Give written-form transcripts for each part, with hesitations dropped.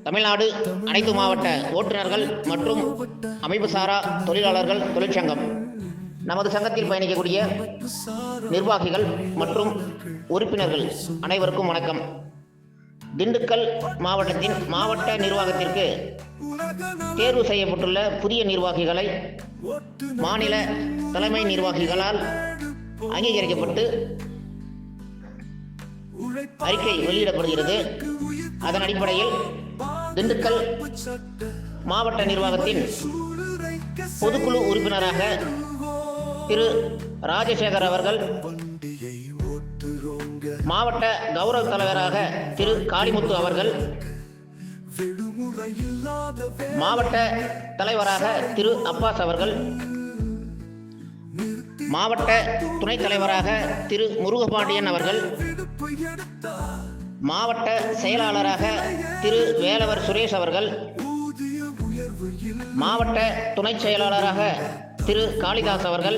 தமிழ்நாடு அனைத்து மாவட்ட ஓட்டுநர்கள் மற்றும் அமைப்புசாரா தொழிலாளர்கள் தொழிற்சங்கம் நமது சங்கத்தில் பயணிக்கக்கூடிய நிர்வாகிகள் மற்றும் உறுப்பினர்கள் அனைவருக்கும் வணக்கம். திண்டுக்கல் மாவட்டத்தின் மாவட்ட நிர்வாகத்திற்கு தேர்வு செய்யப்பட்டுள்ள புதிய நிர்வாகிகளை மாநில தலைமை நிர்வாகிகளால் அங்கீகரிக்கப்பட்டு அறிக்கை வெளியிடப்படுகிறது. அதன் அடிப்படையில் திண்டுக்கல் மாவட்ட நிர்வாகத்தின் பொதுக்குழு உறுப்பினராக திரு ராஜசேகர் அவர்கள், மாவட்ட கௌரவ தலைவராக திரு காளிமுத்து அவர்கள், மாவட்ட தலைவராக திரு அப்பாஸ் அவர்கள், மாவட்ட துணைத் தலைவராக திரு முருகபாண்டியன் அவர்கள், மாவட்ட செயலாளராக திரு வேலவர் சுரேஷ் அவர்கள், மாவட்ட துணை செயலாளராக திரு காளிதாஸ் அவர்கள்,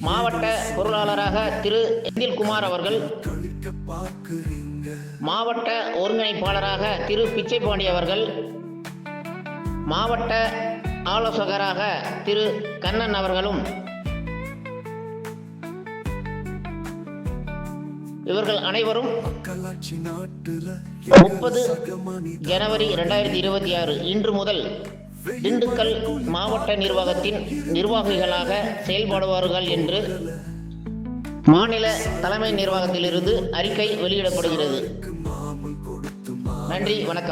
மாவட்ட பொருளாளராக திரு செந்தில்குமார் அவர்கள், மாவட்ட ஒருங்கிணைப்பாளராக திரு பிச்சைபாண்டி அவர்கள், மாவட்ட ஆலோசகராக திரு கண்ணன் அவர்களும் இவர்கள் அனைவரும் 30 ஜனவரி 2026 இன்று முதல் திண்டுக்கல் மாவட்ட நிர்வாகத்தின் நிர்வாகிகளாக செயல்படுவார்கள் என்று மாநில தலைமை நிர்வாகத்திலிருந்து அறிக்கை வெளியிடப்படுகிறது. நன்றி, வணக்கம்.